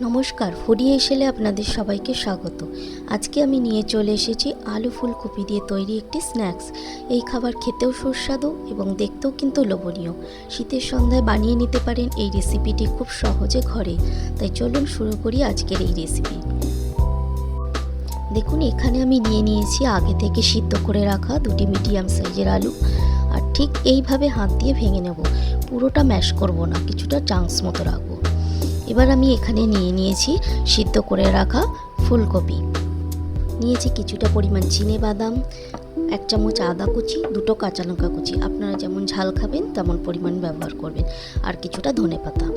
নমস্কার, ফুডি এসেলে আপনাদের সবাইকে স্বাগত। আজকে আমি নিয়ে চলে এসেছি আলু ফুলকপি দিয়ে তৈরি একটি স্ন্যাক্স। এই খাবার খেতেও সুস্বাদু এবং দেখতেও কিন্তু লোভনীয়। শীতের সন্ধ্যায় বানিয়ে নিতে পারেন এই রেসিপিটি খুব সহজে ঘরে। তাই চলুন শুরু করি আজকের এই রেসিপি। দেখুন, এখানে আমি নিয়েছি আগে থেকে সিদ্ধ করে রাখা দুটি মিডিয়াম সাইজের আলু। আর ঠিক এইভাবে হাত দিয়ে ভেঙে নেব, পুরোটা ম্যাশ করব না, কিছুটা চাংস মতো রাখবো। এবার আমি এখানে নিয়েছি সিদ্ধ করে রাখা ফুলকপি, নিয়েছি কিছুটা পরিমাণ চিনেবাদাম, 1 চামচ আদা কুচি, 2টো কাঁচা লঙ্কা কুচি, আপনারা যেমন ঝাল খাবেন তেমন পরিমাণ ব্যবহার করবেন, আর কিছুটা ধনেপাতা।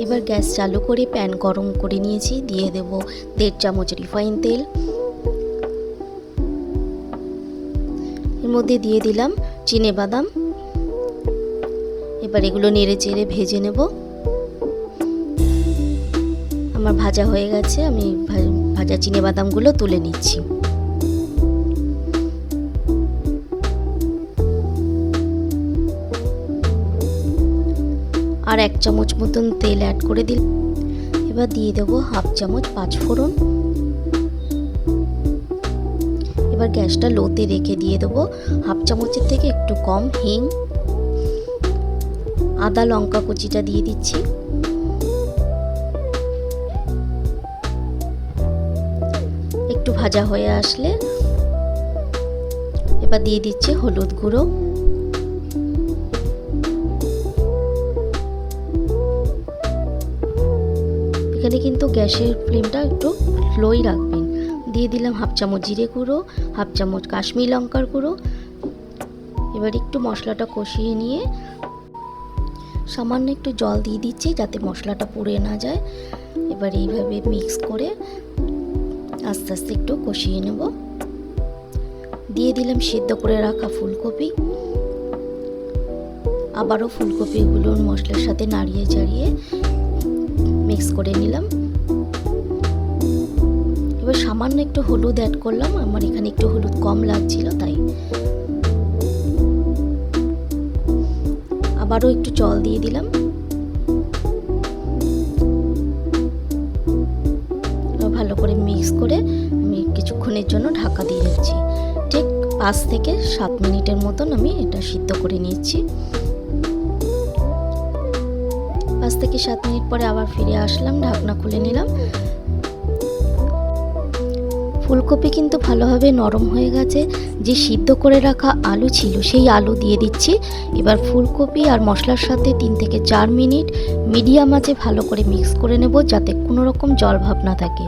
এবার গ্যাস চালু করে প্যান গরম করে নিয়েছি, দিয়ে দেব 1.5 চামচ রিফাইন তেল। এর মধ্যে দিয়ে দিলাম চিনেবাদাম। এবার এগুলো নেড়ে চেড়ে ভেজে নেব। আমার ভাজা হয়ে গেছে, আমি ভাজা চিনেবাদামগুলো তুলে নিচ্ছি। আর 1 চামচ মতন তেল অ্যাড করে দিল। এবার দিয়ে দেবো 1/2 চামচ পাঁচফোড়ন। এবার গ্যাসটা লোতে রেখে দিয়ে দেবো 1/2 চামচের থেকে একটু কম হিং। আদা লঙ্কা কুচিটা দিয়ে দিচ্ছি। একটু ভাজা হয়ে আসলে এবার দিয়ে দিচ্ছি হলুদ গুঁড়ো। এখানে কিন্তু গ্যাসের ফ্লেমটা একটু স্লোই রাখবেন। দিয়ে দিলাম 1/2 চামচ জিরে গুঁড়ো, 1/2 চামচ কাশ্মীরি লঙ্কার গুঁড়ো। এবার একটু মশলাটা কষিয়ে নিয়ে সামান্য একটু জল দিয়ে দিচ্ছি যাতে মশলাটা পুড়ে না যায়। এবার এইভাবে মিক্স করে আস্তে আস্তে একটু কষিয়ে নেব। দিয়ে দিলাম সিদ্ধ করে রাখা ফুলকপি। আবারও ফুলকপিগুলো মশলার সাথে নাড়িয়ে চাড়িয়ে মিক্স করে নিলাম। এবার সামান্য একটু হলুদ অ্যাড করলাম, আমার এখানে একটু হলুদ কম লাগছিল তাই। আবারও একটু জল দিয়ে দিলাম। ভালো করে মিক্স করে আমি কিছুক্ষণের জন্য ঢাকা দিয়ে রাখছি। ঠিক 5 থেকে 7 মিনিটের মতন আমি এটা সিদ্ধ করে নিচ্ছি। 5 থেকে 7 মিনিট পরে আবার ফিরে আসলাম, ঢাকনা খুলে নিলাম। ফুলকপি কিন্তু ভালোভাবে নরম হয়ে গেছে। যে সিদ্ধ করে রাখা আলু ছিল সেই আলু দিয়ে দিচ্ছি। এবার ফুলকপি আর মশলার সাথে 3 থেকে 4 মিনিট মিডিয়াম আঁচে ভালো করে মিক্স করে নেব যাতে কোনো রকম জল ভাব না থাকে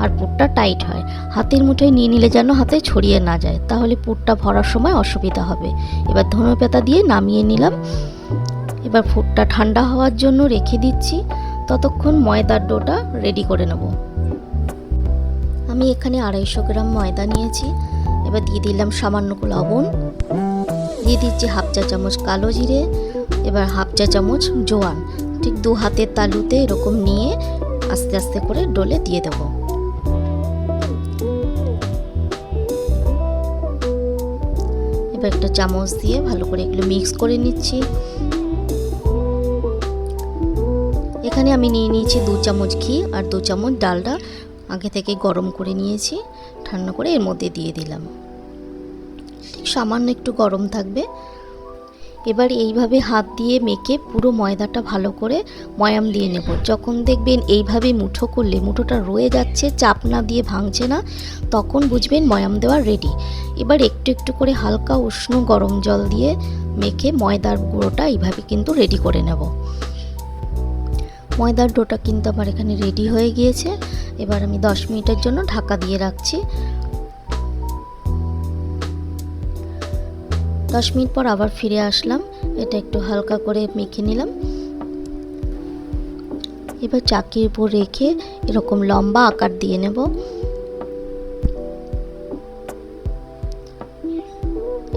আর পুরটা টাইট হয়। হাতের মুঠোয় নিয়ে নিলে যেন হাতে ছড়িয়ে না যায়, তাহলে পুরটা ভরার সময় অসুবিধা হবে। এবার ধনেপাতা দিয়ে নামিয়ে নিলাম। এবার পুরটা ঠান্ডা হওয়ার জন্য রেখে দিচ্ছি, ততক্ষণ ময়দার ডোটা রেডি করে নেব। আমি এখানে 250 গ্রাম ময়দা নিয়েছি। এবার দিয়ে দিলাম সামান্য লবণ, দিয়ে দিচ্ছি 1/2 চা চামচ কালো জিরে, এবার 1/2 চা চামচ জোয়ান। ঠিক 2 হাতের তালুতে এরকম নিয়ে আস্তে আস্তে করে ডলে দিয়ে দেব। এবার একটা চামচ দিয়ে ভালো করে এগুলো মিক্স করে নিচ্ছি। এখানে আমি নিয়ে নিয়েছি 2 চামচ ঘি আর 2 চামচ ডালডা আগে থেকে গরম করে নিয়েছি, ঠান্ডা করে এর মধ্যে দিয়ে দিলাম। সামান্য একটু গরম থাকবে। এবার এইভাবে হাত দিয়ে মেখে পুরো ময়দাটা ভালো করে ময়াম দিয়ে নেব। যখন দেখবেন এইভাবে মুঠো করলে মুঠোটা রয়ে যাচ্ছে, চাপ না দিয়ে ভাঙছে না, তখন বুঝবেন ময়াম দেওয়া রেডি। এবার একটু একটু করে হালকা উষ্ণ গরম জল দিয়ে মেখে ময়দার গুঁড়োটা এইভাবে কিন্তু রেডি করে নেব। ময়দার ডোটা কিন্তু আমার এখানে রেডি হয়ে গিয়েছে। এবার আমি 10 মিনিটের জন্য ঢাকা দিয়ে রাখছি। 10 মিনিট পর আবার ফিরে আসলাম। এটা একটু হালকা করে মেখে নিলাম। এবার চাকির উপর রেখে এরকম লম্বা আকার দিয়ে নেব।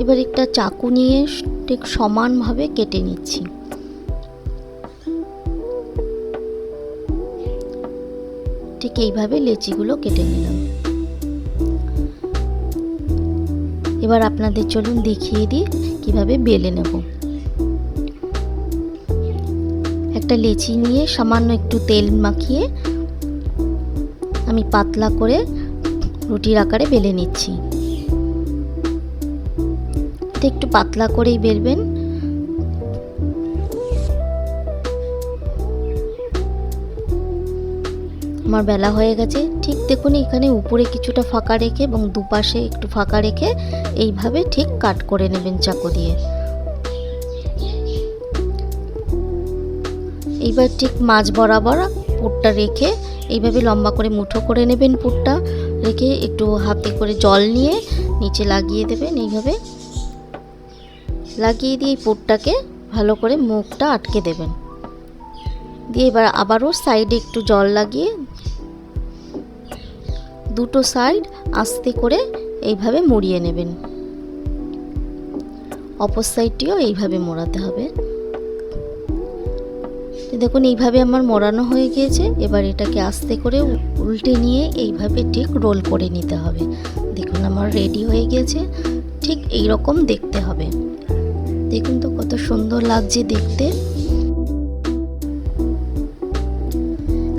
এবার একটা চাকু নিয়ে ঠিক সমানভাবে কেটে নিচ্ছি। ঠিক এইভাবে লেচিগুলো কেটে নিলাম। এবার আপনাদের চলুন দেখিয়ে দিই কিভাবে বেলে নেব। একটা লেচি নিয়ে সামান্য একটু তেল মাখিয়ে আমি পাতলা করে রুটির আকারে বেলে নিচ্ছি। একটু পাতলা করেই বেলবেন। আমার বেলা হয়ে গেছে। ঠিক দেখুন এখানে উপরে কিছুটা ফাঁকা রেখে এবং দুপাশে একটু ফাঁকা রেখে এইভাবে ঠিক কাট করে নেবেন চাকু দিয়ে। এইবার ঠিক মাঝ বরাবর পুরটা রেখে এইভাবে লম্বা করে মুঠো করে নেবেন। পুরটা রেখে একটু হাতে করে জল নিয়ে নিচে লাগিয়ে দেবেন। এইভাবে লাগিয়ে দিয়ে এই পুরটাকে ভালো করে মুখটা আটকে দেবেন। দিয়ে এবার আবারও সাইডে একটু জল লাগিয়ে দুটো সাইড আস্তে করে এইভাবে মুড়িয়ে নেবেন। অপর সাইডটিও এইভাবে মোড়াতে হবে। দেখুন এইভাবে আমার মোড়ানো হয়ে গিয়েছে। এবার এটাকে আস্তে করে উল্টে নিয়ে এইভাবে ঠিক রোল করে নিতে হবে। দেখুন আমার রেডি হয়ে গিয়েছে। ঠিক এই রকম দেখতে হবে। দেখুন তো কত সুন্দর লাগছে দেখতে।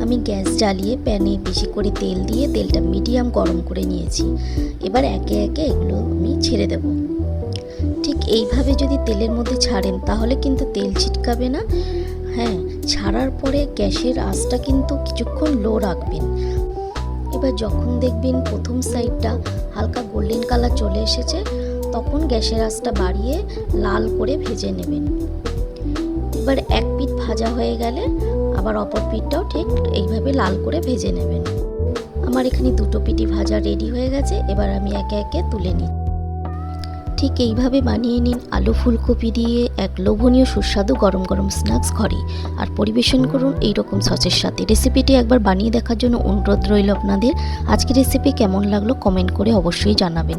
আমি গ্যাস জ্বালিয়ে প্যানে বেশি করে তেল দিয়ে তেলটা মিডিয়াম গরম করে নিয়েছি। এবার একে একে এগুলো আমি ছেড়ে দেব। ঠিক এইভাবে যদি তেলের মধ্যে ছাড়েন তাহলে কিন্তু তেল ছিটকাবে না। হ্যাঁ, ছাড়ার পরে গ্যাসের আঁচটা কিন্তু কিছুক্ষণ লো রাখবেন। এবার যখন দেখবেন প্রথম সাইডটা হালকা গোল্ডেন কালার চলে এসেছে তখন গ্যাসের আঁচটা বাড়িয়ে লাল করে ভেজে নেবেন। এবার এক পিঠ ভাজা হয়ে গেলে আবার অপর পিঠটাও ঠিক এইভাবে লাল করে ভেজে নেবেন। আমার এখানে দুটো পিঠই ভাজা রেডি হয়ে গেছে। এবার আমি একে একে তুলে নিই। ঠিক এইভাবে বানিয়ে নিন আলু ফুলকপি দিয়ে এক লোভনীয় সুস্বাদু গরম গরম স্ন্যাক্স ঘরে, আর পরিবেশন করুন এইরকম সসের সাথে। রেসিপিটি একবার বানিয়ে দেখার জন্য অনুরোধ রইল আপনাদের। আজকের রেসিপি কেমন লাগলো কমেন্ট করে অবশ্যই জানাবেন।